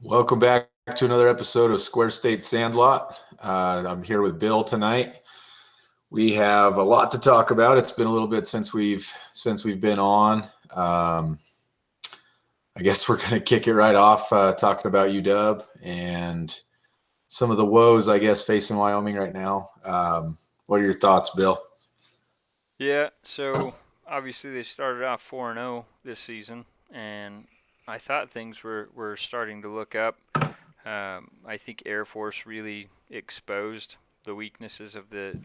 Welcome back to another episode of Square State Sandlot. I'm here with Bill tonight. We have a lot to talk about. It's been a little bit since we've been on. I guess we're going to kick it right off talking about UW and some of the woes, I guess, facing Wyoming right now. What are your thoughts, Bill? Yeah, so obviously they started off 4-0 this season, and I thought things were starting to look up. I think Air Force really exposed the weaknesses of the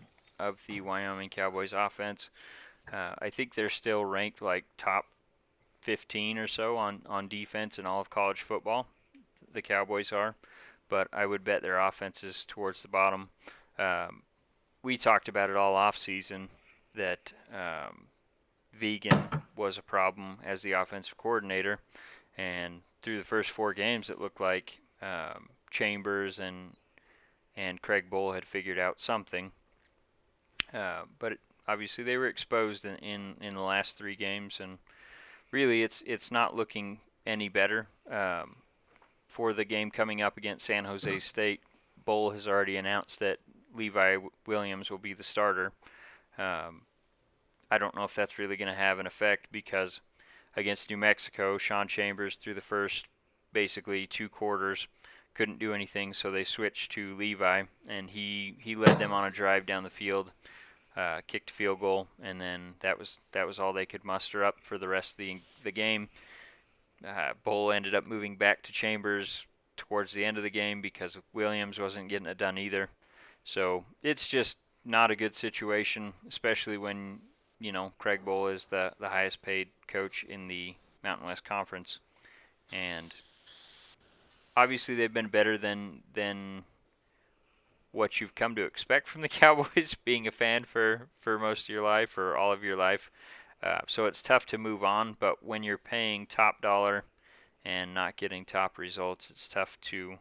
Wyoming Cowboys offense. I think they're still ranked like top 15 or so on defense in all of college football. The Cowboys are, but I would bet their offense is towards the bottom. Um, we talked about it all off season that Vegan was a problem as the offensive coordinator, and through the first four games, it looked like Chambers and Craig Bull had figured out something. But obviously, they were exposed in the last three games, and really, it's not looking any better. For the game coming up against San Jose State, Bull has already announced that Levi Williams will be the starter. Um, I don't know if that's really going to have an effect because against New Mexico, Sean Chambers through the first basically two quarters couldn't do anything, so they switched to Levi, and he led them on a drive down the field, kicked a field goal, and then that was all they could muster up for the rest of the game. Bull ended up moving back to Chambers towards the end of the game because Williams wasn't getting it done either. So it's just not a good situation, especially when Craig Bull is the highest paid coach in the Mountain West Conference, and obviously they've been better than what you've come to expect from the Cowboys, being a fan for most of your life or all of your life. So it's tough to move on, but when you're paying top dollar and not getting top results, it's tough to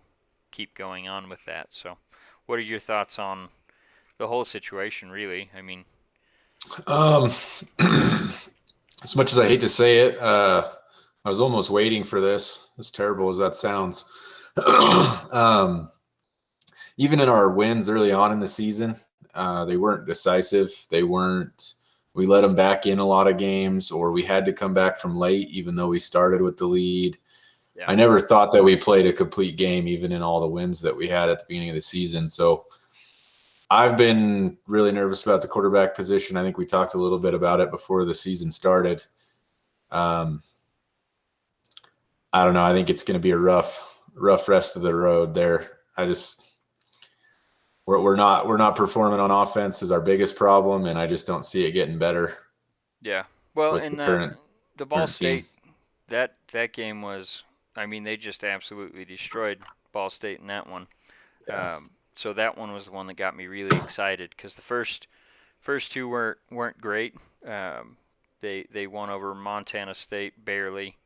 keep going on with that. So, what are your thoughts on the whole situation, really? I mean, Um, as much as I hate to say it, I was almost waiting for this, as terrible as that sounds. um, Even in our wins early on in the season, they weren't decisive. They weren't. We let them back in a lot of games, or we had to come back from late, even though we started with the lead. yeah, I never thought that we played a complete game, even in all the wins that we had at the beginning of the season. So I've been really nervous about the quarterback position. I think we talked a little bit about it before the season started. Um, I don't know. I think it's going to be a rough rest of the road there. We're not performing on offense is our biggest problem, and I just don't see it getting better yeah. Well, with the in the Ball current team. State, that game was, I mean, they just absolutely destroyed Ball State in that one. Yeah, So that one was the one that got me really excited because the first two weren't great. Um, they won over Montana State barely,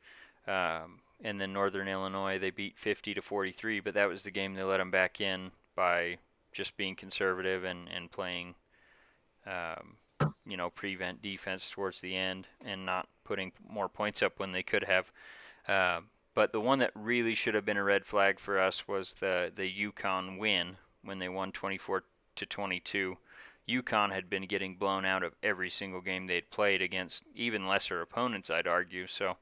and then Northern Illinois they beat 50-43. But that was the game they let them back in by just being conservative and playing, um, prevent defense towards the end and not putting more points up when they could have. Uh, but the one that really should have been a red flag for us was the Yukon win when they won 24-22. Yukon had been getting blown out of every single game they'd played against even lesser opponents, I'd argue. So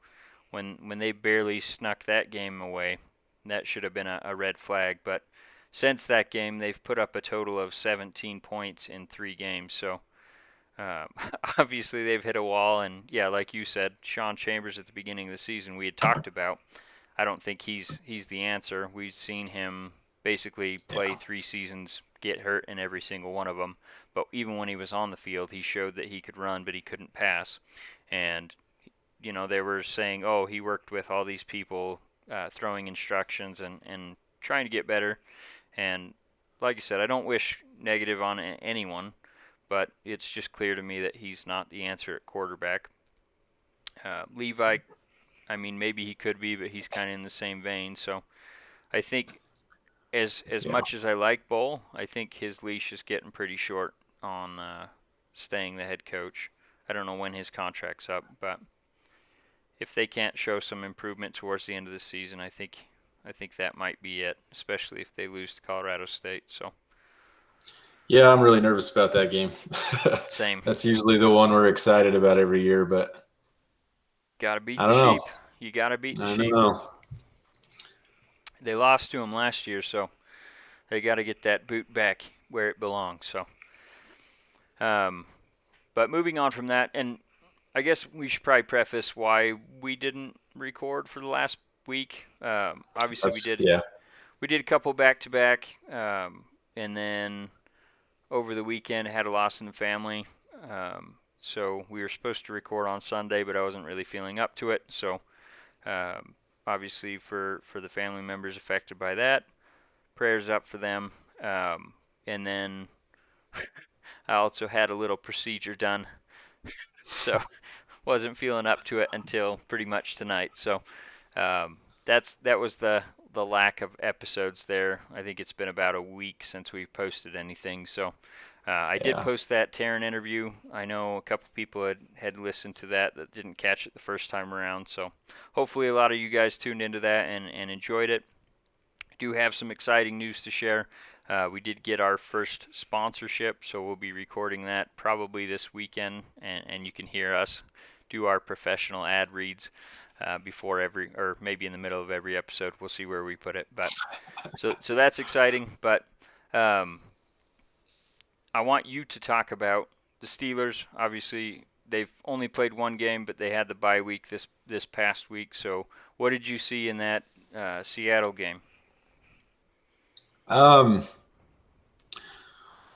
when they barely snuck that game away, that should have been a red flag. But since that game, they've put up a total of 17 points in three games. So um, obviously they've hit a wall, and yeah, like you said, Sean Chambers at the beginning of the season we had talked about. I don't think he's the answer. We've seen him basically play yeah, three seasons, get hurt in every single one of them. But even when he was on the field, he showed that he could run, but he couldn't pass. And they were saying, oh, he worked with all these people, throwing instructions and trying to get better. And like I said, I don't wish negative on anyone, but it's just clear to me that he's not the answer at quarterback. Levi, I mean, maybe he could be, but he's kind of in the same vein. So I think as yeah. much as I like Bull, I think his leash is getting pretty short on staying the head coach. I don't know when his contract's up, but if they can't show some improvement towards the end of the season, I think that might be it, especially if they lose to Colorado State. So Yeah, I'm really nervous about that game. same. That's usually the one we're excited about every year, but Got to beat I the don't know. sheep. You got to beat the I don't sheep. know. They lost to them last year, so they got to get that boot back where it belongs. So, um, but moving on from that, and I guess we should probably preface why we didn't record for the last week. Obviously, we That's did yeah. we did a couple back to back, and then over the weekend had a loss in the family. So we were supposed to record on Sunday, but I wasn't really feeling up to it. So um, obviously for the family members affected by that, prayers up for them. And then I also had a little procedure done, so wasn't feeling up to it until pretty much tonight. So that was the lack of episodes there. I think it's been about a week since we posted anything. So I did Yeah. post that Taryn interview. I know a couple people had listened to that didn't catch it the first time around. So hopefully a lot of you guys tuned into that and enjoyed it. Do have some exciting news to share. We did get our first sponsorship, so we'll be recording that probably this weekend, and you can hear us do our professional ad reads before every, or maybe in the middle of every episode. We'll see where we put it, but so that's exciting. But um, I want you to talk about the Steelers. Obviously, they've only played one game, but they had the bye week this past week. So, what did you see in that Seattle game? Um.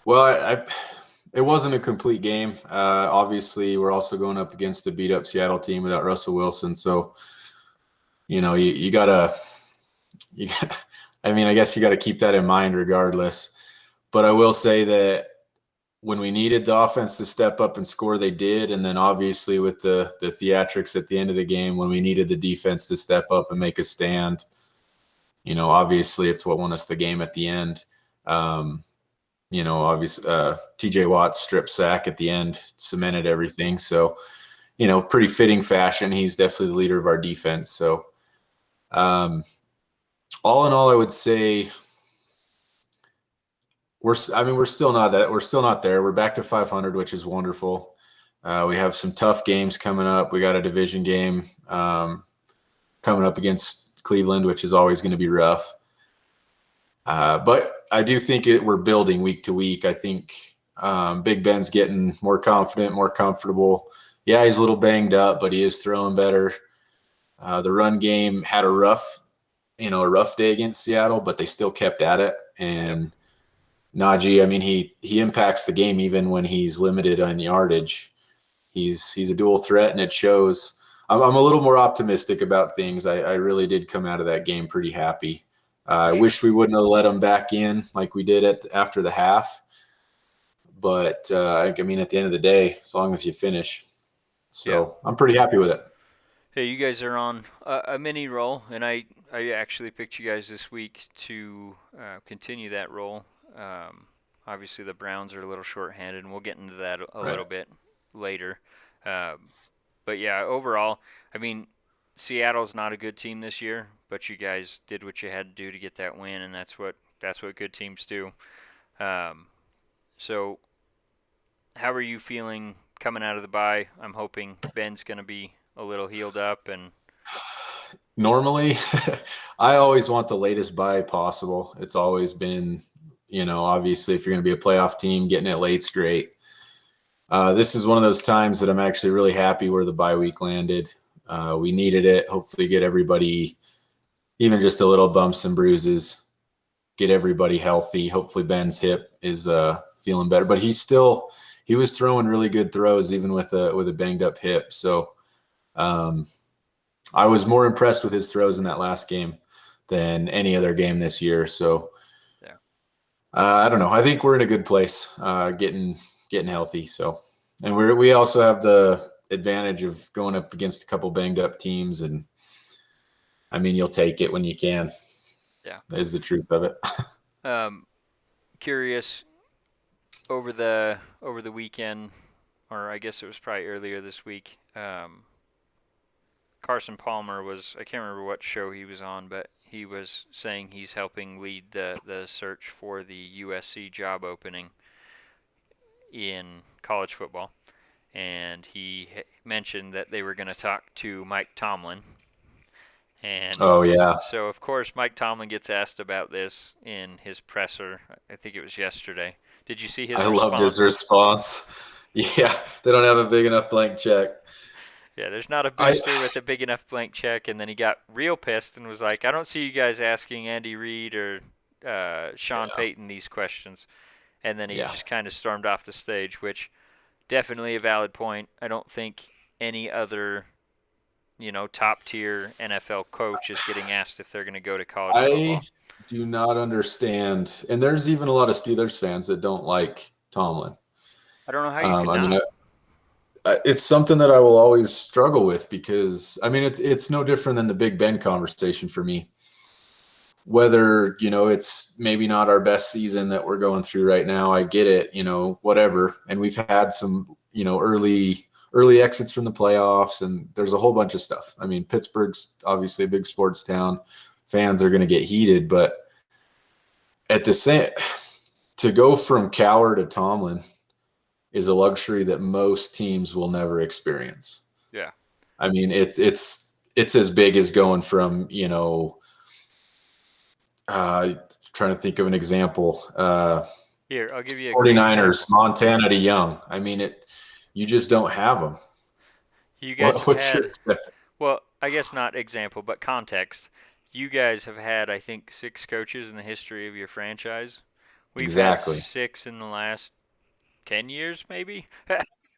Well, it wasn't a complete game. Obviously, we're also going up against a beat up Seattle team without Russell Wilson. So, you gotta, you got, I mean, I guess you got to keep that in mind regardless. But I will say that when we needed the offense to step up and score, they did. And then obviously with the theatrics at the end of the game, when we needed the defense to step up and make a stand, obviously it's what won us the game at the end. Obviously TJ Watt's strip sack at the end cemented everything. So, pretty fitting fashion. He's definitely the leader of our defense. So, all in all, I would say we're still not there. We're back to 500, which is wonderful. We have some tough games coming up. We got a division game coming up against Cleveland, which is always going to be rough. But I do think we're building week to week. I think Big Ben's getting more confident, more comfortable. Yeah, he's a little banged up, but he is throwing better. The run game had a rough day against Seattle, but they still kept at it. And Najee, I mean, he impacts the game even when he's limited on yardage. He's a dual threat, and it shows. I'm a little more optimistic about things. I really did come out of that game pretty happy. I Sure. wish we wouldn't have let him back in like we did after the half. But I mean, at the end of the day, as long as you finish, Yeah. so I'm pretty happy with it. Hey, you guys are on a mini roll, and I actually picked you guys this week to continue that roll. Um, Obviously, the Browns are a little short-handed, and we'll get into that a Right. little bit later. Um, but yeah, overall, I mean, Seattle's not a good team this year, but you guys did what you had to do to get that win, and that's what good teams do. Um, so, how are you feeling coming out of the bye? I'm hoping Ben's going to be a little healed up and Normally, I always want the latest buy possible. It's always been, obviously, if you're going to be a playoff team, getting it late's great. This is one of those times that I'm actually really happy where the bye week landed. We needed it. Hopefully, get everybody, even just a little bumps and bruises, get everybody healthy. Hopefully, Ben's hip is feeling better, but he was throwing really good throws even with a banged up hip. So I was more impressed with his throws in that last game than any other game this year. So yeah. I don't know. I think we're in a good place, getting healthy. So, and we also have the advantage of going up against a couple banged up teams, and I mean, you'll take it when you can. Yeah. That is the truth of it. Um, Curious over the weekend, or I guess it was probably earlier this week. Carson Palmer was, I can't remember what show he was on, but he was saying he's helping lead the search for the USC job opening in college football. And he mentioned that they were going to talk to Mike Tomlin. And Oh yeah, so, of course, Mike Tomlin gets asked about this in his presser. I think it was yesterday. Did you see his I loved his response? response. Yeah, they don't have a big enough blank check. Yeah, there's not a I booster with a big enough blank check. And then he got real pissed and was like, I don't see you guys asking Andy Reid or Sean yeah, Payton these questions. And then he yeah. just kind of stormed off the stage, which definitely a valid point. I don't think any other, top tier NFL coach is getting asked if they're going to go to college I football. do not understand, and there's even a lot of Steelers fans that don't like Tomlin. I don't know how you could I mean, not. it's something that I will always struggle with because I mean, it's no different than the Big Ben conversation for me. Whether it's maybe not our best season that we're going through right now, I get it, whatever, and we've had some early exits from the playoffs, and there's a whole bunch of stuff. I mean, Pittsburgh's obviously a big sports town. Fans are going to get heated, but at the same, to go from Cowher to Tomlin is a luxury that most teams will never experience. Yeah. I mean, it's as big as going from trying to think of an example. Here, I'll give you a great 49ers, example. Montana to Young. I mean, you just don't have them. You guys have What's your had, well, I guess not example, but context. You guys have had, I think, 6 coaches in the history of your franchise. We've had exactly? 6 in the last 10 years, maybe.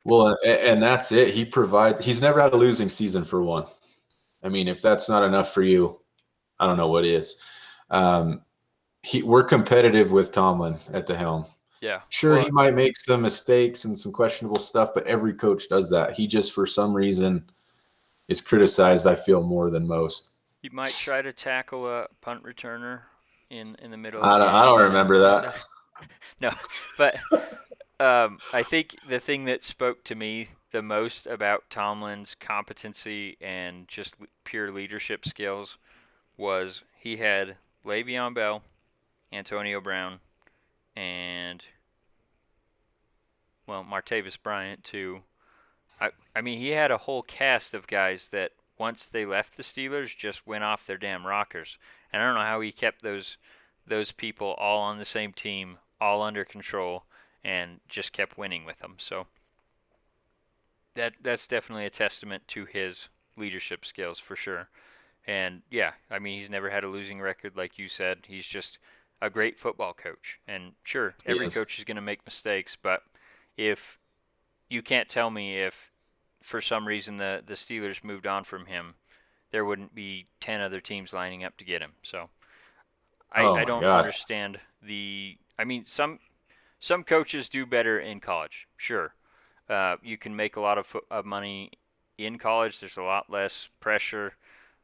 Well, and that's it. He's never had a losing season for one. I mean, if that's not enough for you, I don't know what is. Um, we're competitive with Tomlin at the helm. Yeah. Sure, Well, he might make some mistakes and some questionable stuff, but every coach does that. He just, for some reason, is criticized, I feel, more than most. you might try to tackle a punt returner in the middle of I game don't in remember that. Alameda. No, but I think the thing that spoke to me the most about Tomlin's competency and just pure leadership skills was he had Le'Veon Bell, Antonio Brown, and Martavis Bryant too. I mean, he had a whole cast of guys that once they left the Steelers just went off their damn rockers. And I don't know how he kept those people all on the same team, all under control, and just kept winning with them. So that's definitely a testament to his leadership skills for sure. And yeah, I mean, he's never had a losing record, like you said. He's just a great football coach. And sure, He every is. coach is going to make mistakes, but if you can't tell me if for some reason the Steelers moved on from him, there wouldn't be 10 other teams lining up to get him. So Oh I my don't God. understand I mean, some coaches do better in college. Sure, you can make a lot of money in college. There's a lot less pressure,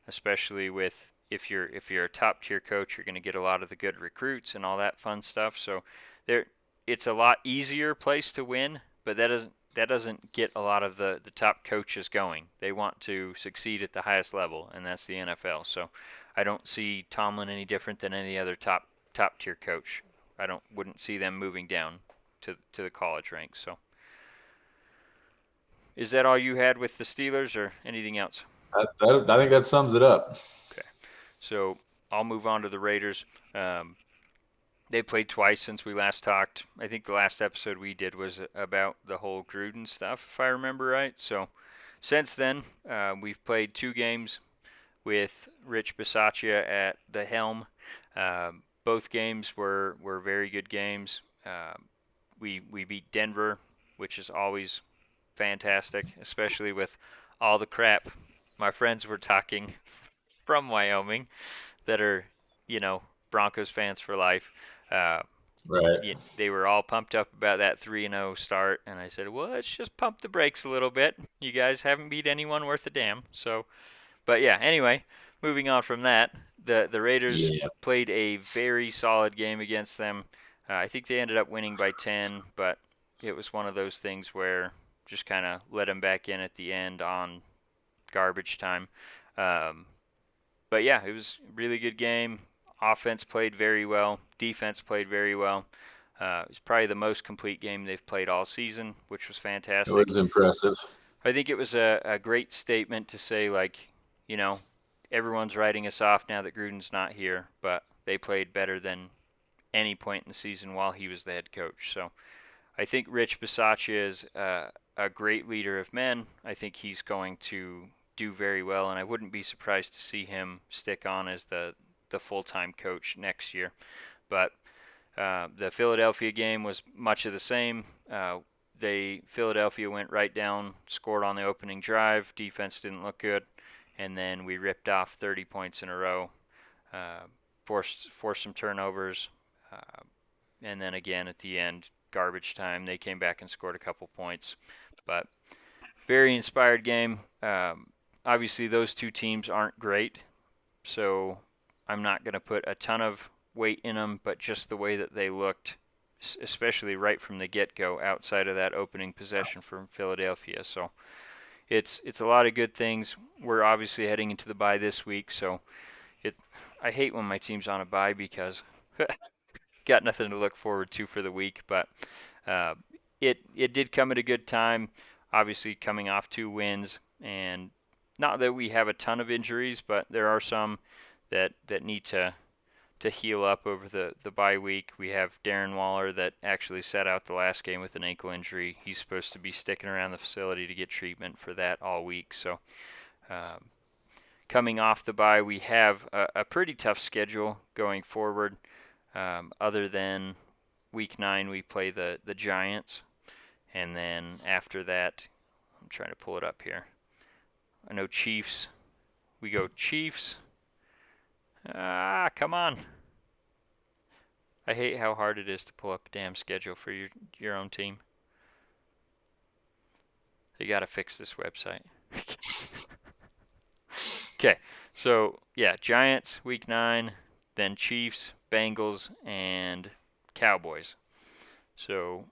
especially with if you're a top tier coach, you're going to get a lot of the good recruits and all that fun stuff. So there, it's a lot easier place to win, but that doesn't get a lot of the top coaches going. They want to succeed at the highest level, and that's the NFL. So I don't see Tomlin any different than any other top tier coach. Wouldn't see them moving down to the college ranks. So is that all you had with the Steelers or anything else? I think that sums it up. Okay. So I'll move on to the Raiders. Um, they played twice since we last talked. I think the last episode we did was about the whole Gruden stuff, if I remember right. So since then, we've played 2 games with Rich Bisaccia at the helm. Both games were very good games. We beat Denver, which is always fantastic, especially with all the crap my friends were talking from Wyoming that are, Broncos fans for life. Uh, Right. they were all pumped up about that 3-0 start, and I said, well, let's just pump the brakes a little bit. You guys haven't beat anyone worth a damn. So, but yeah, anyway, moving on from that, the Raiders Yeah. played a very solid game against them. I think they ended up winning by 10, but it was one of those things where just kind of let them back in at the end on garbage time. But yeah, it was a really good game. Offense played very well. Defense played very well. It was probably the most complete game they've played all season, which was It fantastic. was impressive. I think it was a great statement to say, like, you know, everyone's writing us off now that Gruden's not here, but they played better than any point in the season while he was the head coach. So I think Rich Bisaccia is a great leader of men. I think he's going to do very well, and I wouldn't be surprised to see him stick on as the full-time coach next year. But the Philadelphia game was much of the same. Philadelphia went right down, scored on the opening drive. Defense didn't look good, and then we ripped off 30 points in a row, forced some turnovers, and then again at the end, garbage time, they came back and scored a couple points. But very inspired game. Obviously, those two teams aren't great, so I'm not going to put a ton of weight in them, but just the way that they looked, especially right from the get-go, outside of that opening possession from Philadelphia. So it's a lot of good things. We're obviously heading into the bye this week, so I hate when my team's on a bye because got nothing to look forward to for the week. But it did come at a good time. Obviously, coming off 2 wins, and not that we have a ton of injuries, but there are some that need to heal up over the bye week. We have Darren Waller that actually sat out the last game with an ankle injury. He's supposed to be sticking around the facility to get treatment for that all week. So coming off the bye, we have a pretty tough schedule going forward. Other than week 9, we play the Giants. And then after that, I'm trying to pull it up here. I know Chiefs. We go Chiefs. Come on. I hate how hard it is to pull up a damn schedule for your own team. You gotta fix this website. Okay, so yeah, Giants week 9, then Chiefs, Bengals, and Cowboys. So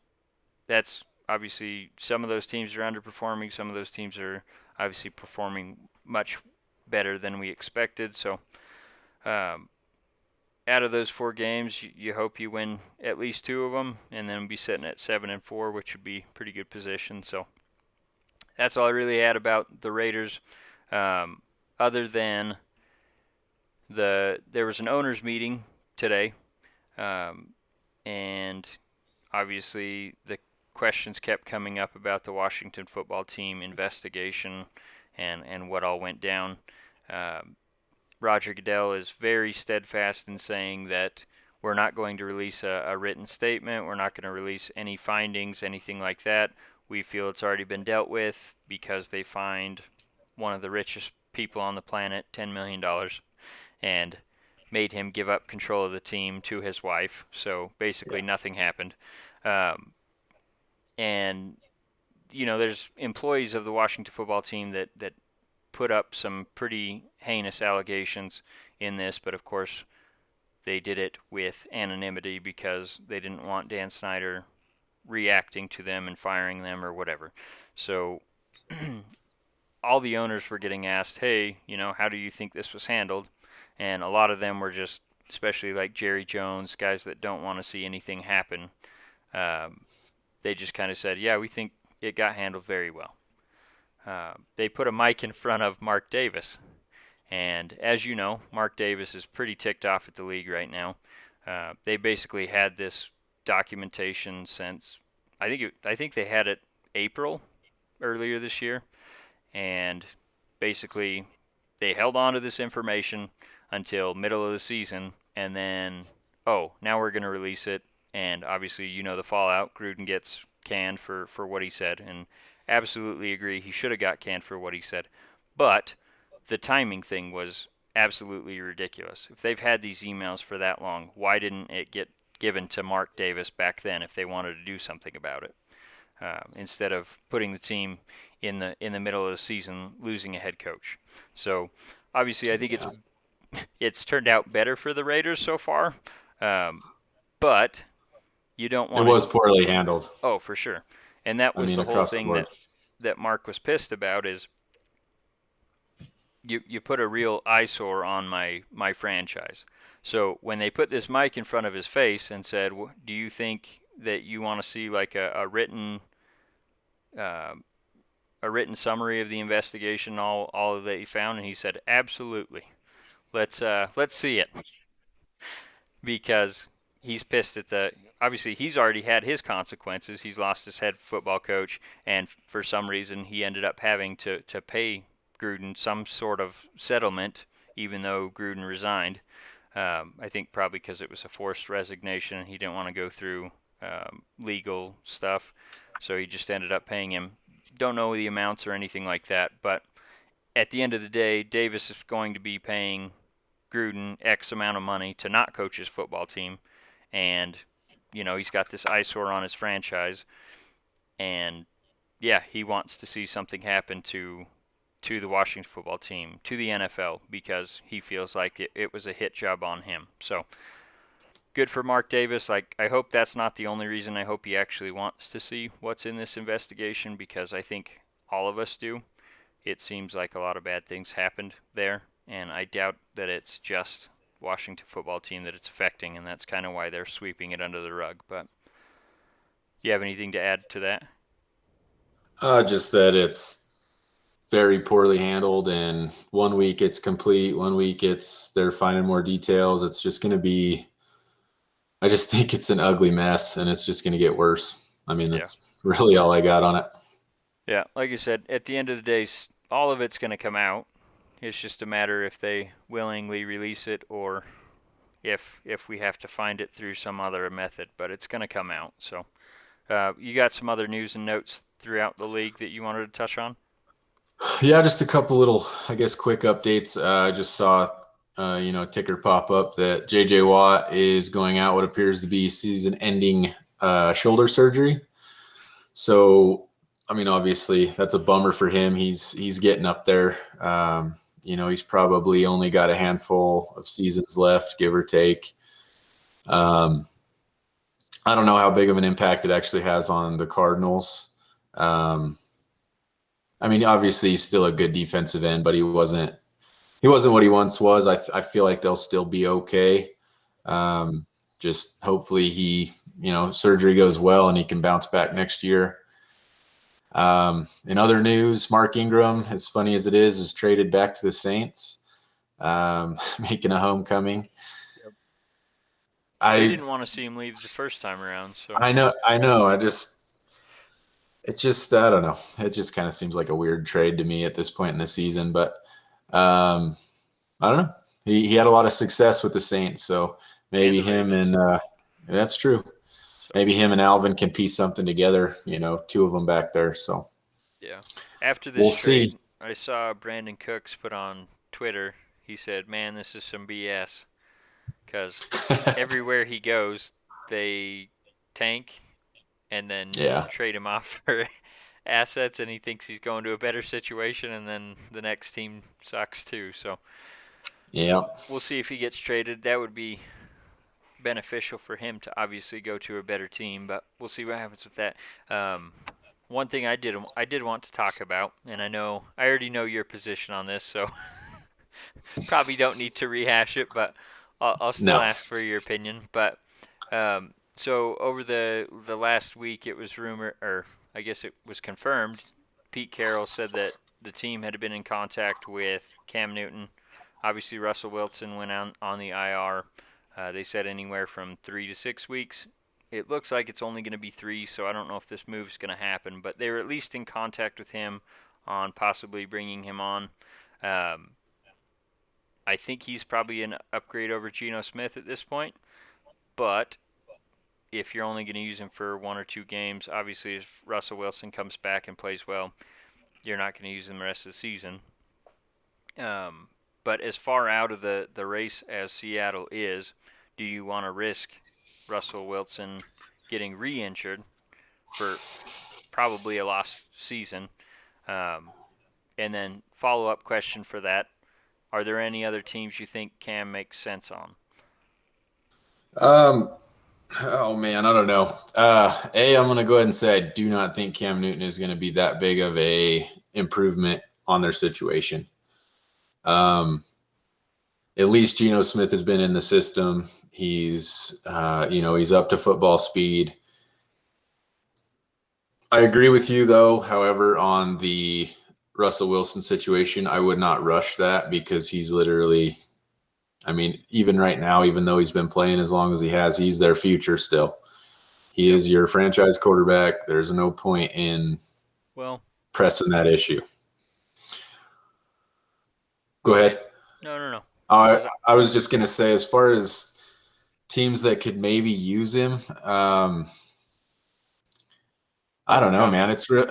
that's obviously, some of those teams are underperforming. Some of those teams are obviously performing much better than we expected. So out of those 4 games, you hope you win at least 2 of them, and then be sitting at 7-4, which would be pretty good position. So that's all I really had about the Raiders. Other than there was an owners meeting today, and obviously the questions kept coming up about the Washington football team investigation and what all went down. Roger Goodell is very steadfast in saying that we're not going to release a written statement. We're not going to release any findings, anything like that. We feel it's already been dealt with because they fined one of the richest people on the planet $10 million and made him give up control of the team to his wife. So basically nothing happened. And, there's employees of the Washington football team that put up some pretty heinous allegations in this, but of course they did it with anonymity because they didn't want Dan Snyder reacting to them and firing them or whatever. So all the owners were getting asked, hey, how do you think this was handled? And a lot of them were just, especially like Jerry Jones, guys that don't want to see anything happen. They just kind of said, yeah, we think it got handled very well. They put a mic in front of Mark Davis. And as you know, Mark Davis is pretty ticked off at the league right now. They basically had this documentation since, I think they had it April earlier this year. And basically they held on to this information until middle of the season. And then, now we're going to release it. And obviously, the fallout. Gruden gets canned for what he said. And absolutely agree, he should have got canned for what he said. But the timing thing was absolutely ridiculous. If they've had these emails for that long, why didn't it get given to Mark Davis back then if they wanted to do something about it? Instead of putting the team in the middle of the season losing a head coach. So obviously I think it's turned out better for the Raiders so far. But you don't want It was poorly handled. Oh, for sure. And that was the whole thing that Mark was pissed about is you put a real eyesore on my franchise. So when they put this mic in front of his face and said, "Do you think that you want to see like a written uh, a written summary of the investigation, all that he found?" And he said, "Absolutely. Let's see it," because he's pissed at the. Obviously, he's already had his consequences. He's lost his head football coach, and for some reason, he ended up having to pay Gruden some sort of settlement, even though Gruden resigned. I think probably because it was a forced resignation and he didn't want to go through legal stuff. So he just ended up paying him. Don't know the amounts or anything like that, but at the end of the day, Davis is going to be paying Gruden X amount of money to not coach his football team, and he's got this eyesore on his franchise, and yeah, he wants to see something happen to the Washington football team, to the NFL, because he feels like it was a hit job on him. So good for Mark Davis. I hope that's not the only reason. I hope he actually wants to see what's in this investigation, because I think all of us do. It seems like a lot of bad things happened there, and I doubt that it's just Washington football team that it's affecting, and that's kind of why they're sweeping it under the rug. But you have anything to add to that? Just that it's very poorly handled, and 1 week it's complete, 1 week they're finding more details. It's just going to be, I just think it's an ugly mess, and it's just going to get worse. I mean, that's really all I got on it. Yeah, like you said, at the end of the day, all of it's going to come out. It's just a matter if they willingly release it, or if we have to find it through some other method. But it's going to come out. So you got some other news and notes throughout the league that you wanted to touch on? Yeah, just a couple little, I guess, quick updates. I just saw, ticker pop up that J.J. Watt is going out what appears to be season-ending shoulder surgery. So, I mean, obviously, that's a bummer for him. He's getting up there. He's probably only got a handful of seasons left, give or take. I don't know how big of an impact it actually has on the Cardinals. I mean, obviously he's still a good defensive end, but he wasn't what he once was. I feel like they'll still be okay. Just hopefully surgery goes well and he can bounce back next year. In other news, Mark Ingram, as funny as it is traded back to the Saints, making a homecoming. Yep. I didn't want to see him leave the first time around. So I know. I don't know. It just kind of seems like a weird trade to me at this point in the season, but I don't know. He had a lot of success with the Saints, so maybe him and that's true. So, maybe him and Alvin can piece something together, two of them back there. So yeah. After this trade, I saw Brandon Cooks put on Twitter. He said, "Man, this is some BS," because everywhere he goes, they tank and then trade him off for assets, and he thinks he's going to a better situation, and then the next team sucks too. So yeah, we'll see if he gets traded. That would be beneficial for him to obviously go to a better team, but we'll see what happens with that. One thing I did want to talk about, and I already know your position on this, so probably don't need to rehash it, but I'll still ask for your opinion. But so over the last week, it was rumored, or I guess it was confirmed, Pete Carroll said that the team had been in contact with Cam Newton. Obviously, Russell Wilson went on the IR. They said anywhere from 3 to 6 weeks. It looks like it's only going to be 3, so I don't know if this move's going to happen. But they were at least in contact with him on possibly bringing him on. I think he's probably an upgrade over Geno Smith at this point. But if you're only going to use him for 1 or 2 games, obviously if Russell Wilson comes back and plays well, you're not going to use him the rest of the season. But as far out of the race as Seattle is, do you want to risk Russell Wilson getting re-injured for probably a lost season? And then follow-up question for that, are there any other teams you think Cam makes sense on? Oh man, I don't know. I'm going to go ahead and say I do not think Cam Newton is going to be that big of a improvement on their situation. At least Geno Smith has been in the system. He's, he's up to football speed. I agree with you, though. However, on the Russell Wilson situation, I would not rush that because he's literally, even right now, even though he's been playing as long as he has, he's their future still. He is your franchise quarterback. There's no point in pressing that issue. Go ahead. No. I was just going to say, as far as teams that could maybe use him, I don't know, man. It's real.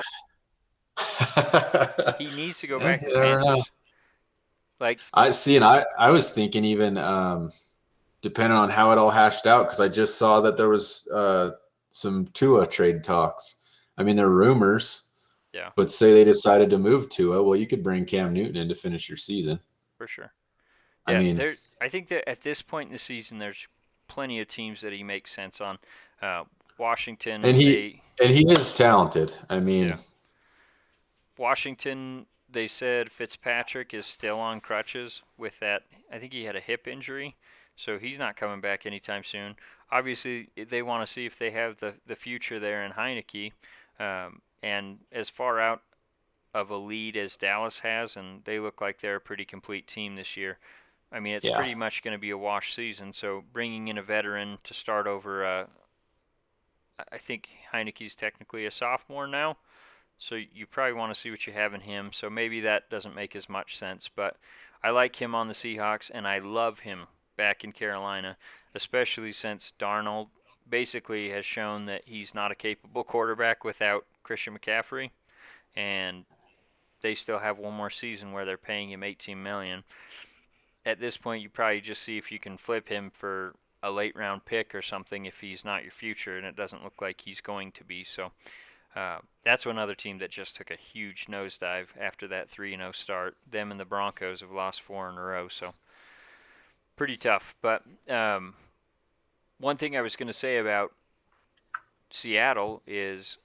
He needs to go back to the Panthers. I was thinking even depending on how it all hashed out, because I just saw that there was some Tua trade talks. They're rumors. Yeah. But say they decided to move Tua, well, you could bring Cam Newton in to finish your season. For sure. Yeah, I think that at this point in the season, there's plenty of teams that he makes sense on. Washington. And he is talented. Washington, they said Fitzpatrick is still on crutches with that. I think he had a hip injury, so he's not coming back anytime soon. Obviously, they want to see if they have the future there in Heineke. And as far out of a lead as Dallas has, and they look like they're a pretty complete team this year. It's pretty much going to be a wash season, so bringing in a veteran to start over, I think Heineke's technically a sophomore now, so you probably want to see what you have in him, so maybe that doesn't make as much sense, but I like him on the Seahawks, and I love him back in Carolina, especially since Darnold basically has shown that he's not a capable quarterback without Christian McCaffrey, and they still have one more season where they're paying him $18 million. At this point, you probably just see if you can flip him for a late round pick or something if he's not your future, and it doesn't look like he's going to be. So that's another team that just took a huge nosedive after that 3-0 start. Them and the Broncos have lost 4 in a row, so pretty tough. But one thing I was going to say about Seattle is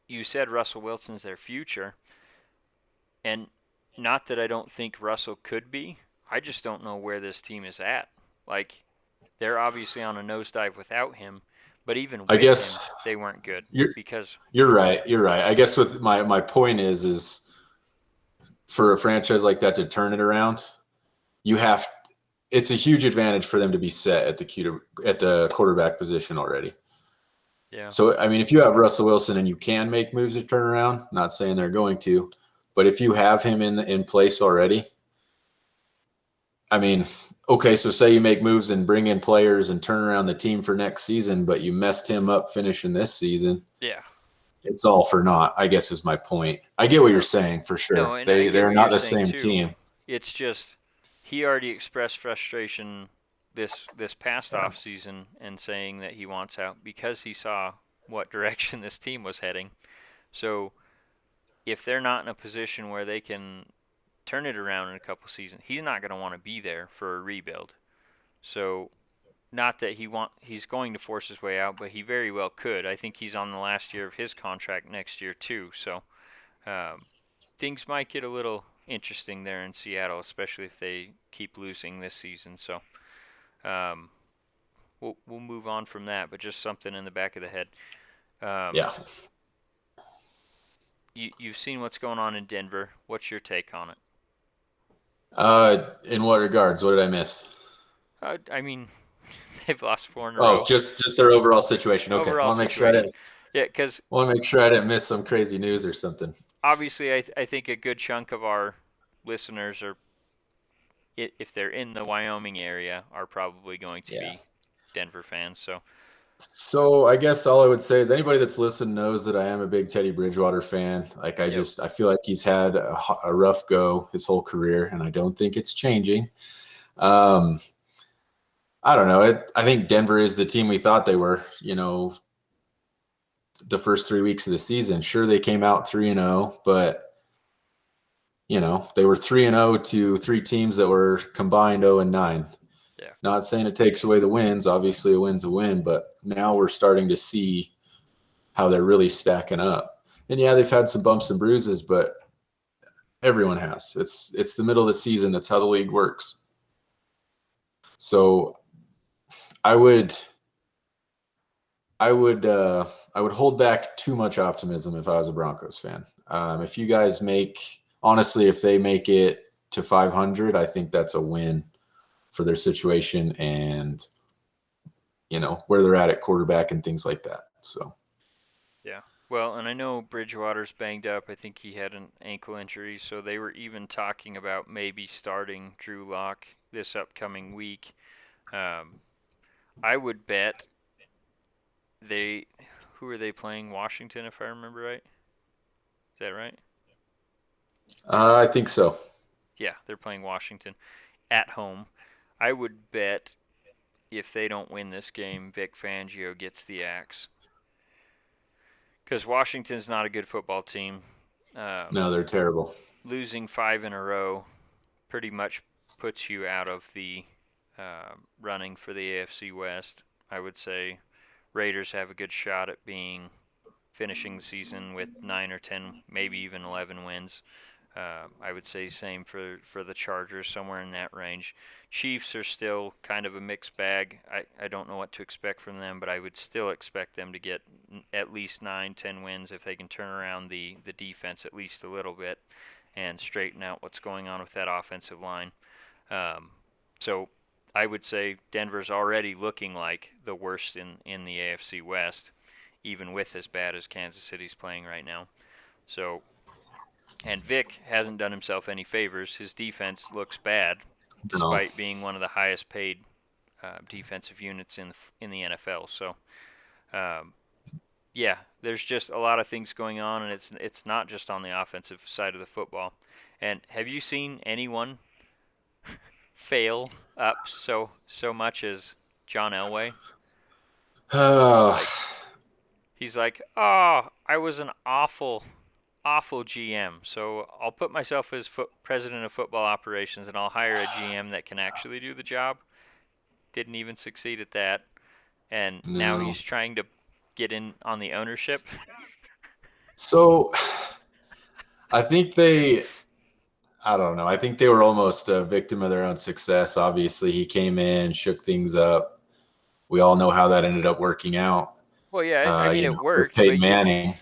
you said Russell Wilson's their future, and not that I don't think Russell could be. I just don't know where this team is at. They're obviously on a nosedive without him, but even with him, they weren't good. You're right. I guess with my point is for a franchise like that to turn it around, it's a huge advantage for them to be set at the quarterback position already. Yeah. So, if you have Russell Wilson and you can make moves to turn around, not saying they're going to, but if you have him in place already, okay, so say you make moves and bring in players and turn around the team for next season, but you messed him up finishing this season. Yeah. It's all for naught, I guess is my point. I get what you're saying, for sure. No, they're not the same team. It's just he already expressed frustration this past off season and saying that he wants out because he saw what direction this team was heading. So if they're not in a position where they can turn it around in a couple seasons, he's not going to want to be there for a rebuild. So not that he's going to force his way out, but he very well could. I think he's on the last year of his contract next year too. So things might get a little interesting there in Seattle, especially if they keep losing this season. So we'll move on from that, but just something in the back of the head. Yeah. You've seen what's going on in Denver. What's your take on it? In what regards? What did I miss? They've lost 4 in a row. Oh, just their overall situation. Okay. I want to make sure I didn't miss some crazy news or something. Obviously, I think a good chunk of our listeners are, if they're in the Wyoming area, are probably going to be Denver fans. So I guess all I would say is anybody that's listened knows that I am a big Teddy Bridgewater fan. I feel like he's had a rough go his whole career, and I don't think it's changing. I don't know. I think Denver is the team we thought they were, the first 3 weeks of the season. Sure, they came out 3-0, but, they were 3-0 to 3 teams that were combined 0-9. Yeah. Not saying it takes away the wins. Obviously, a win's a win, but now we're starting to see how they're really stacking up. And, they've had some bumps and bruises, but Everyone has. It's the middle of the season. That's how the league works. So I would I would hold back too much optimism if I was a Broncos fan. If you guys honestly, if they make it to 500, I think that's a win for their situation and where they're at quarterback and things like that. So Yeah. Well, and I know Bridgewater's banged up. I think he had an ankle injury, so they were even talking about maybe starting Drew Lock this upcoming week. I would bet who are they playing? Washington, if I remember right. Is that right? I think so. Yeah, they're playing Washington at home. I would bet if they don't win this game, Vic Fangio gets the axe. Because Washington's not a good football team. No, they're terrible. Losing 5 in a row pretty much puts you out of the running for the AFC West. I would say Raiders have a good shot at finishing the season with 9 or 10, maybe even 11 wins. I would say same for the Chargers, somewhere in that range. Chiefs are still kind of a mixed bag. I don't know what to expect from them, but I would still expect them to get at least 9, 10 wins if they can turn around the defense at least a little bit and straighten out what's going on with that offensive line. So I would say Denver's already looking like the worst in the AFC West, even with as bad as Kansas City's playing right now. So, and Vic hasn't done himself any favors. His defense looks bad, despite being one of the highest paid defensive units in the NFL. So, yeah, there's just a lot of things going on, and it's not just on the offensive side of the football. And have you seen anyone fail up so much as John Elway? Like, he's like, oh, I was an awful GM, so I'll put myself as president of football operations, and I'll hire a GM that can actually do the job. Didn't even succeed at that, and now no. he's trying to get in on the ownership. So I don't know. I think they were almost a victim of their own success. Obviously, he came in, shook things up. We all know how that ended up working out. Well, yeah, I mean it With worked, Peyton but Manning.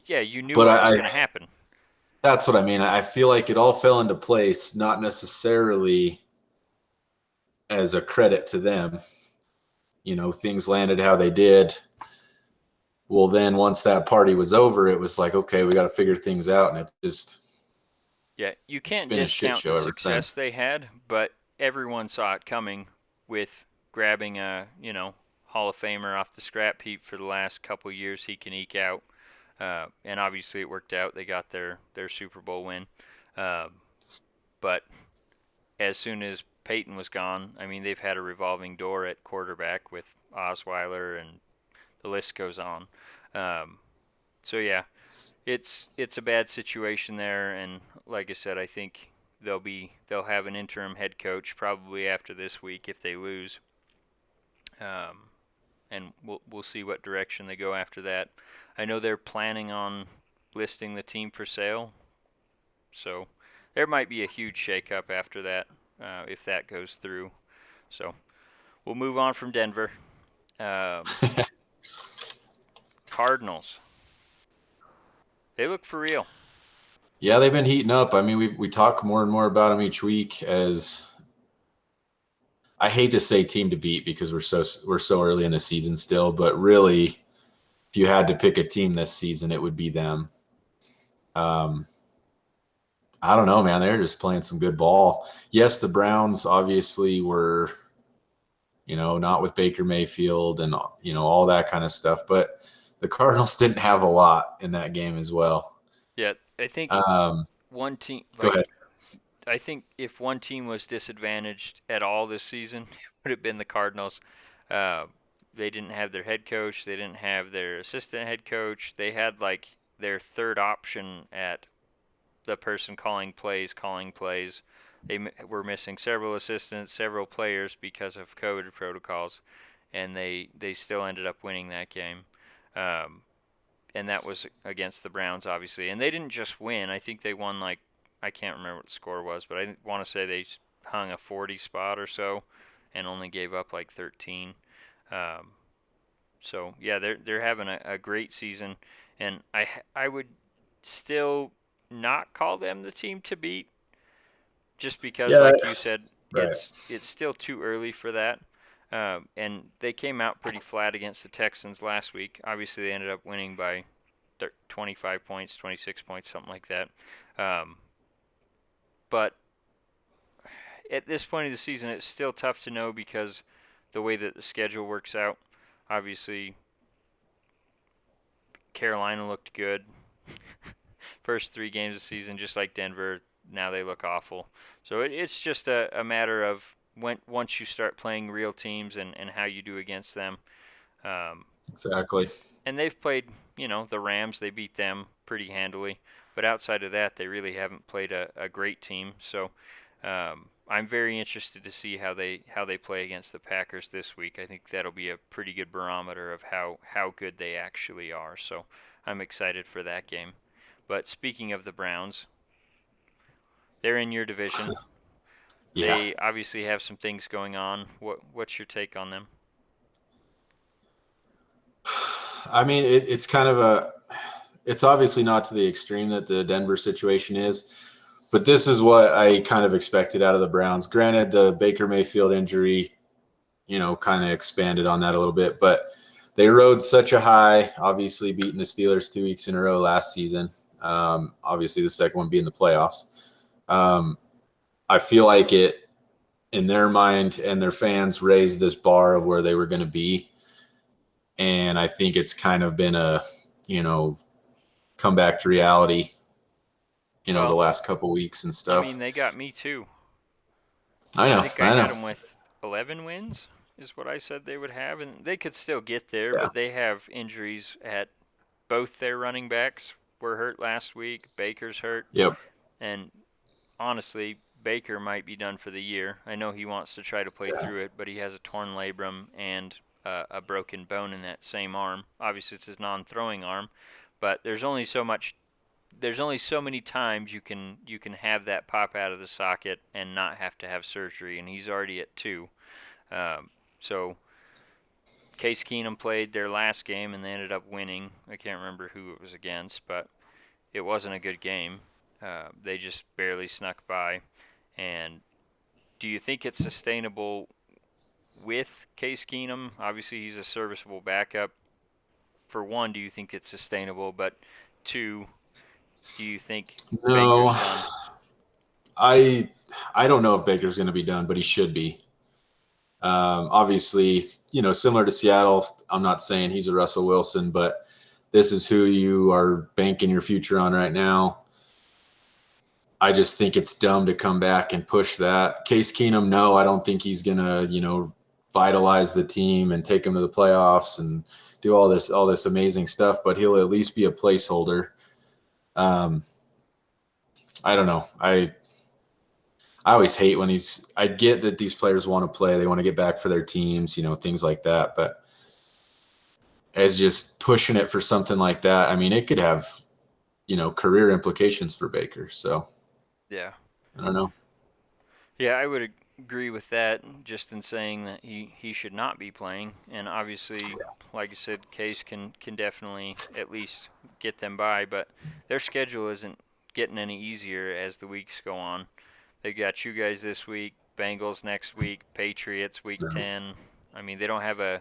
you knew But what was going to happen. that's what I mean. I feel like it all fell into place, not necessarily as a credit to them. Things landed how they did. Well, then once that party was over, it was like, okay, we got to figure things out, and You it's can't been a shit discount show the ever success since. they had, but everyone saw it coming with grabbing a, Hall of Famer off the scrap heap for the last couple of years he can eke out. And obviously it worked out. They got their Super Bowl win. But as soon as Peyton was gone, I mean, they've had a revolving door at quarterback with Osweiler, and the list goes on. So yeah, it's a bad situation there, and like I said, I think they'll have an interim head coach probably after this week if they lose, and we'll see what direction they go after that. I know they're planning on listing the team for sale, so there might be a huge shakeup after that if that goes through. So we'll move on from Denver. Cardinals. They look for real. Yeah, they've been heating up. I mean, we talk more and more about them each week. As I hate to say team to beat because we're so early in the season still, but really, if you had to pick a team this season, it would be them. I don't know, man. They're just playing some good ball. Yes, the Browns obviously were, not with Baker Mayfield and all that kind of stuff, but the Cardinals didn't have a lot in that game as well. Yeah, I think one team Go ahead. I think if one team was disadvantaged at all this season, it would have been the Cardinals. Uh, they didn't have their head coach. They didn't have their assistant head coach. They had like their third option at the person calling plays. They were missing several assistants, several players because of COVID protocols, and they still ended up winning that game. And that was against the Browns, obviously. And they didn't just win. I think they won like I can't remember what the score was, but I want to say they hung a 40 spot or so and only gave up like 13. So yeah, they're having a great season, and I would still not call them the team to beat, just because, Yeah, like you said, right. it's still too early for that. And they came out pretty flat against the Texans last week. Obviously, they ended up winning by 25 points, 26 points, something like that. But at this point of the season, it's still tough to know because the way that the schedule works out. Obviously, Carolina looked good first 3 games of the season, just like Denver. Now they look awful. So it's just a matter of once you start playing real teams and how you do against them. Um, Exactly. and they've played, the Rams. They beat them pretty handily. But outside of that, they really haven't played a great team. So I'm very interested to see how they play against the Packers this week. I think that'll be a pretty good barometer of how good they actually are. So I'm excited for that game. But speaking of the Browns, they're in your division. Yeah. They obviously have some things going on. What's your take on them? I mean, it's kind of it's obviously not to the extreme that the Denver situation is, but this is what I kind of expected out of the Browns. Granted, the Baker Mayfield injury, kind of expanded on that a little bit, but they rode such a high, obviously beating the Steelers 2 weeks in a row last season. Obviously, the second one being the playoffs. I feel like it, in their mind and their fans, raised this bar of where they were going to be. And I think it's kind of been a, come back to reality, the Well, last couple weeks and I stuff. mean, they got me too. I I know, think I I had know. them with 11 wins, is what I said they would have, and they could still get there, Yeah. but they have injuries at both their running backs were hurt last week. Baker's hurt, Yep. and honestly, Baker might be done for the year. I know he wants to try to play Yeah. through it, but he has a torn labrum and a broken bone in that same arm. Obviously, it's his non-throwing arm, but there's only so many times you can have that pop out of the socket and not have to have surgery, and he's already at 2. So Case Keenum played their last game and they ended up winning. I can't remember who it was against, but it wasn't a good game. They just barely snuck by. And do you think it's sustainable with Case Keenum? Obviously, he's a serviceable backup. For one, do you think it's sustainable? But two, do you think No, Baker's done? I I don't know if Baker's going to be done, but he should be. Obviously, similar to Seattle, I'm not saying he's a Russell Wilson, but this is who you are banking your future on right now. I just think it's dumb to come back and push that. Case Keenum, no, I don't think he's going to, vitalize the team and take them to the playoffs and do all this amazing stuff, but he'll at least be a placeholder. Um, I don't know. I always hate when I get that these players want to play, they want to get back for their teams, things like that. But as just pushing it for something like that, I mean, it could have, career implications for Baker. So Yeah. I don't know. Yeah, I would agree with that, just in saying that he should not be playing. And obviously, like I said, Case can definitely at least get them by, but their schedule isn't getting any easier as the weeks go on. They got you guys this week, Bengals next week, Patriots week No. 10. I mean, they don't have a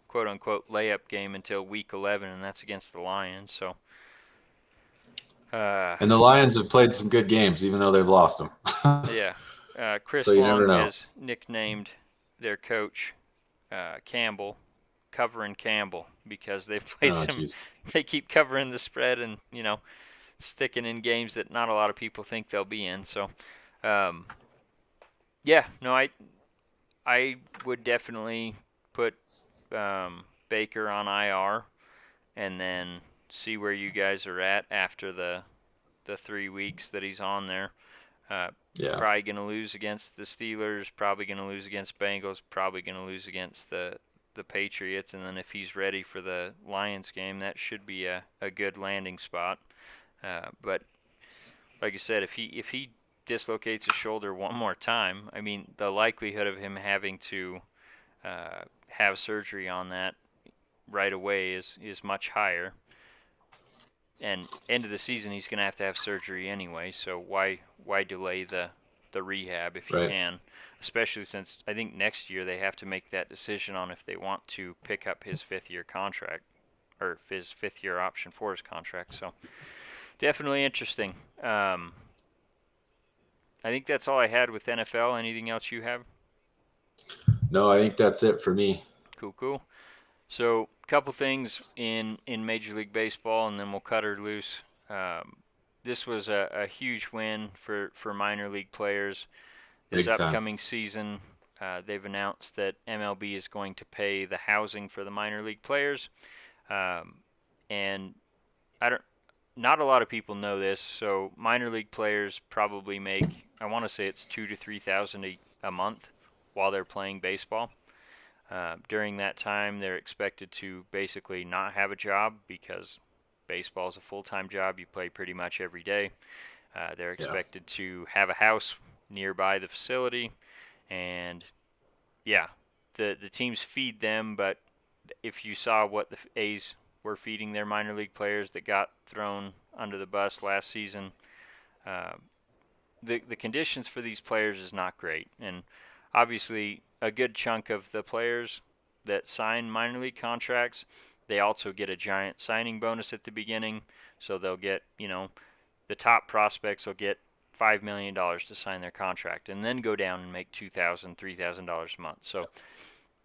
quote unquote layup game until week 11, and that's against the Lions. So, uh, And the Lions have played some good games, even though they've lost them. yeah. So Chris you Long never know. has nicknamed their coach Campbell, covering Campbell, because they've played Oh, some. jeez. They keep covering the spread and sticking in games that not a lot of people think they'll be in. So, um, yeah, no, I would definitely put Baker on IR and then see where you guys are at after the 3 weeks that he's on there. Uh, Yeah. Probably going to lose against the Steelers, probably going to lose against Bengals, probably going to lose against the Patriots, and then if he's ready for the Lions game, that should be a good landing spot. But like I said, if he dislocates his shoulder one more time, I mean, the likelihood of him having to have surgery on that right away is much higher. And end of the season, he's going to have surgery anyway. So why delay the rehab if you Right. can? Especially since I think next year they have to make that decision on if they want to pick up his 5th-year contract or his 5th-year option for his contract. So definitely interesting. I think that's all I had with NFL. Anything else you have? No, I think that's it for me. Cool. So, a couple things in Major League Baseball, and then we'll cut her loose. Um, this was a huge win for minor league players. This Big time. upcoming season, they've announced that MLB is going to pay the housing for the minor league players, and I don't. Not a lot of people know this. So, minor league players probably make, I want to say it's 2,000 to 3,000 a month while they're playing baseball. During that time, they're expected to basically not have a job because baseball is a full-time job. You play pretty much every day. They're Yeah. expected to have a house nearby the facility, and yeah, the teams feed them. But if you saw what the A's were feeding their minor league players that got thrown under the bus last season, uh, the conditions for these players is not great, and obviously a good chunk of the players that sign minor league contracts, they also get a giant signing bonus at the beginning. So they'll get, the top prospects will get $5 million to sign their contract, and then go down and make $2,000, $3,000 a month. So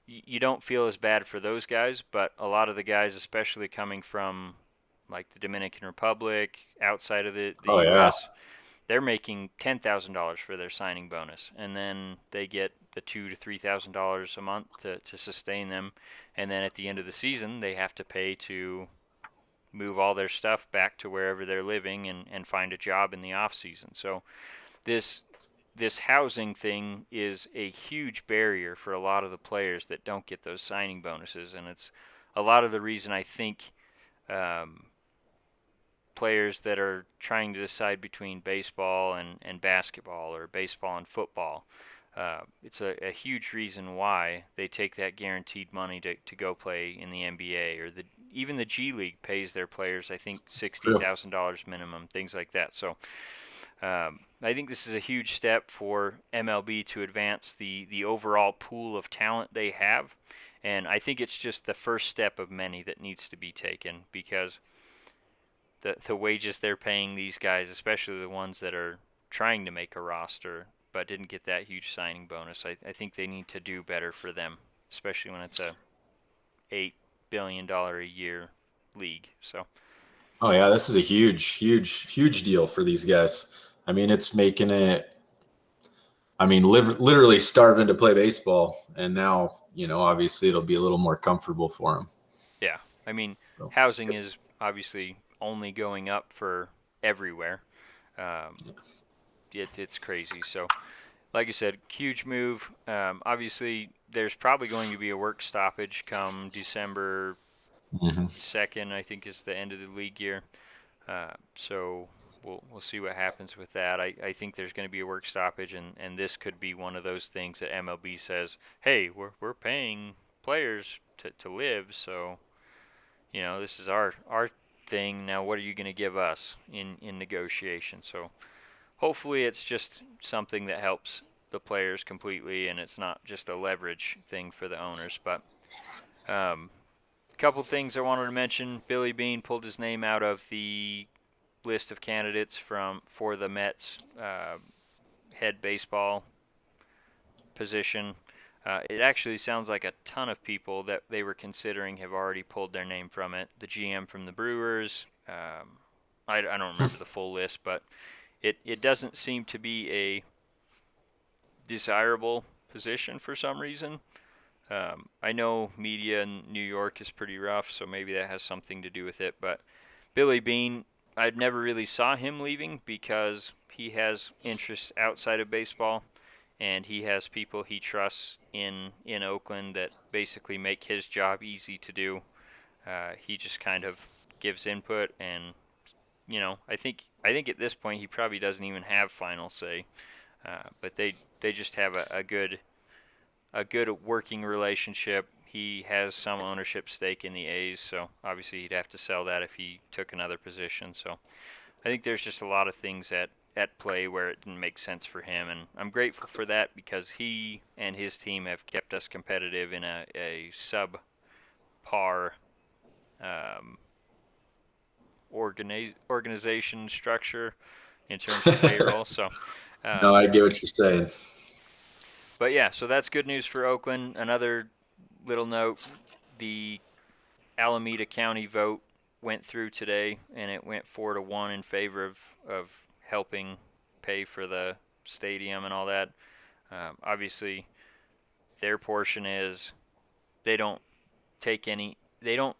you don't feel as bad for those guys, but a lot of the guys, especially coming from like the Dominican Republic, outside of the Oh yeah. U.S., they're making $10,000 for their signing bonus, and then they get the $2,000 to $3,000 a month to sustain them, and then at the end of the season they have to pay to move all their stuff back to wherever they're living and find a job in the off season. So this this housing thing is a huge barrier for a lot of the players that don't get those signing bonuses, and it's a lot of the reason I think um, players that are trying to decide between baseball and basketball or baseball and football. It's a huge reason why they take that guaranteed money to go play in the NBA, or even the G League pays their players, I think, True. $60,000 minimum, things like that. So I think this is a huge step for MLB to advance the overall pool of talent they have, and I think it's just the first step of many that needs to be taken, because the wages they're paying these guys, especially the ones that are trying to make a roster but didn't get that huge signing bonus, I think they need to do better for them, especially when it's a $8 billion a year league. So Oh yeah, this is a huge deal for these guys. I mean, it's making it. I mean, literally starving to play baseball, and now obviously it'll be a little more comfortable for them. yeah, I mean, So, housing is obviously only going up for everywhere. Um, it's crazy. So like I said, huge move. Obviously, there's probably going to be a work stoppage come December mhm. 2nd, I think is the end of the league year. So we'll see what happens with that. I think there's going to be a work stoppage, and this could be one of those things that MLB says, hey, we're paying players to live, so this is our thing. Now, what are you going to give us in negotiation? So hopefully it's just something that helps the players completely, and it's not just a leverage thing for the owners. But a couple things I wanted to mention. Billy Beane pulled his name out of the list of candidates for the Mets head baseball position. It actually sounds like a ton of people that they were considering have already pulled their name from it. The GM from the Brewers. I don't remember the full list, but it doesn't seem to be a desirable position for some reason. I know media in New York is pretty rough, so maybe that has something to do with it. But Billy Beane, I never really saw him leaving because he has interests outside of baseball, and he has people he trusts in Oakland that basically make his job easy to do. He just kind of gives input and I think at this point he probably doesn't even have final say. But they just have a good working relationship. He has some ownership stake in the A's, so obviously he'd have to sell that if he took another position. So I think there's just a lot of things at play where it didn't make sense for him, and I'm grateful for that because he and his team have kept us competitive in a subpar um, organization structure in terms of payroll. So, No, um, I get what you're saying. but yeah, so that's good news for Oakland. Another little note: the Alameda County vote went through today, and it went 4-1 in favor of helping pay for the stadium and all that. Obviously, their portion is they don't they don't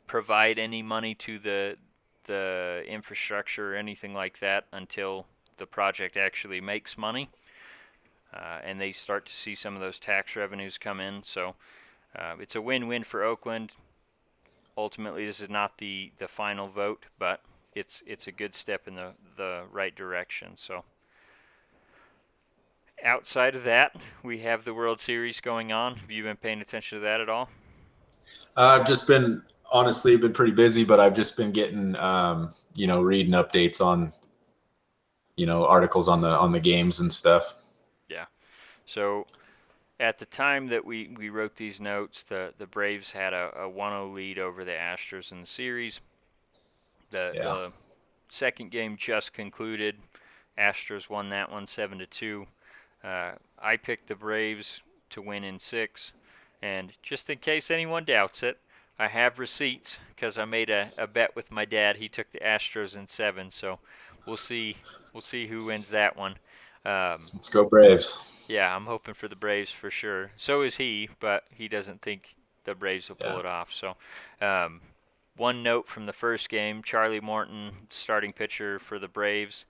provide any money to the infrastructure or anything like that until the project actually makes money, and they start to see some of those tax revenues come in. So it's a win-win for Oakland. Ultimately, this is not the final vote, but it's a good step in the right direction. So outside of that, we have the World Series going on. Have you been paying attention to that at all? I've just been honestly been pretty busy, but I've just been getting reading updates on articles on the games and stuff. Yeah. So at the time that we wrote these notes, the Braves had a 1-0 lead over the Astros in the series. Yeah. The second game just concluded. Astros won that one 7-2. I picked the Braves to win in 6, and just in case anyone doubts it, I have receipts because I made a bet with my dad. He took the Astros in 7, so we'll see who wins that one. Let's go Braves. Yeah, I'm hoping for the Braves for sure. So is he, but he doesn't think the Braves will pull Yeah. it off. So, um, one note from the first game: Charlie Morton, starting pitcher for the Braves.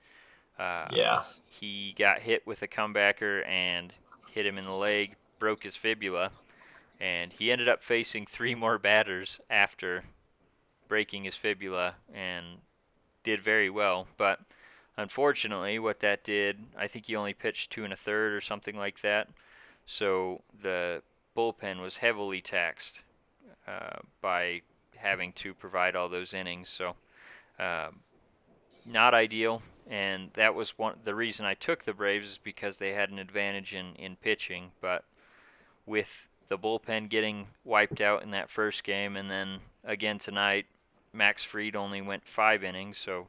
Yeah. He got hit with a comebacker and hit him in the leg, broke his fibula, and he ended up facing 3 more batters after breaking his fibula and did very well. But unfortunately, what that did, I think he only pitched 2 1/3 or something like that. So the bullpen was heavily taxed by having to provide all those innings. So not ideal, and that was the reason I took the Braves is because they had an advantage in pitching, but with the bullpen getting wiped out in that first game, and then again tonight, Max Fried only went 5 innings, so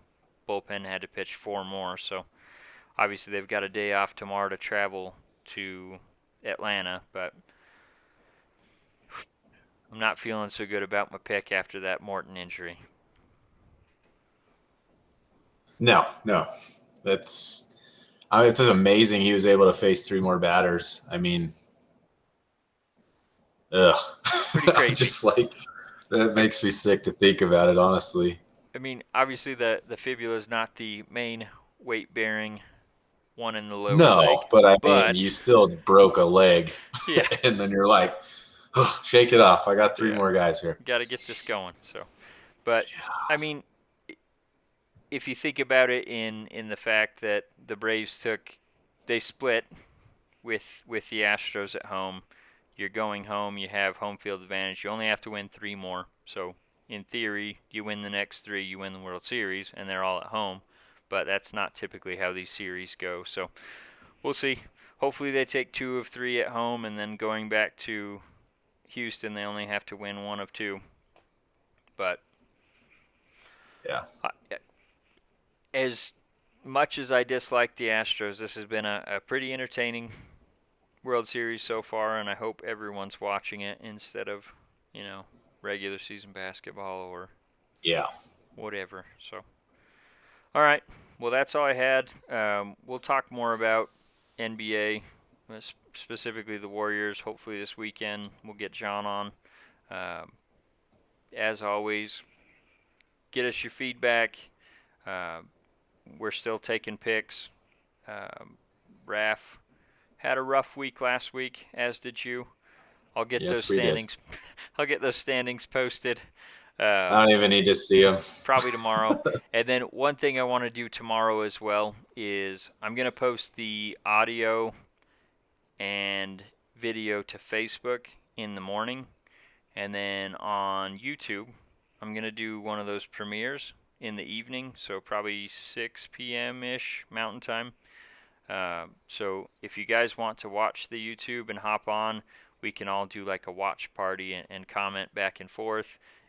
bullpen had to pitch 4 more. So obviously they've got a day off tomorrow to travel to Atlanta, but I'm not feeling so good about my pick after that Morton injury. No. It's just amazing he was able to face 3 more batters. I mean, ugh. Pretty I'm crazy. just like, that makes me sick to think about it, honestly. I mean, obviously the fibula is not the main weight-bearing one in the lower No, leg, but I mean, but you still broke a leg, yeah, and then you're like, oh, shake it off. I got 3 yeah, more guys here. got to get this going. So, but I mean, if you think about it in the fact that the Braves they split with the Astros at home. You're going home, you have home field advantage. You only have to win 3 more. So, in theory, you win the next 3, you win the World Series, and they're all at home. But that's not typically how these series go. So, we'll see. Hopefully, they take 2 of 3 at home, and then going back to Houston, they only have to win 1 of 2. But Yeah. as much as I dislike the Astros, this has been a pretty entertaining World Series so far, and I hope everyone's watching it instead of, regular season basketball or Yeah. whatever. So, all right. Well, that's all I had. We'll talk more about NBA, specifically the Warriors. Hopefully this weekend we'll get John on. Um, as always, get us your feedback. Uh, we're still taking picks. Raph had a rough week last week, as did you. I'll get those Yes, we did. standings. I'll get those standings posted I don't even need to see them. Probably tomorrow. And then one thing I want to do tomorrow as well is I'm going to post the audio and video to Facebook in the morning. And then on YouTube, I'm going to do one of those premieres in the evening, so probably 6 p.m.-ish Mountain Time. So if you guys want to watch the YouTube and hop on, we can all do like a watch party and comment back and forth,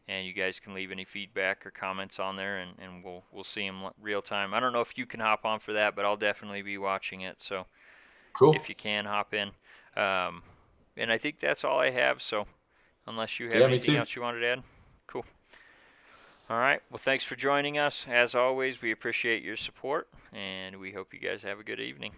and you guys can leave any feedback or comments on there, and we'll see them real time. I don't know if you can hop on for that, but I'll definitely be watching it. So Cool. if you can, hop in. And I think that's all I have. So unless you have Yeah, me anything too. else you wanted to add, cool. All right. Well, thanks for joining us. As always, we appreciate your support, and we hope you guys have a good evening.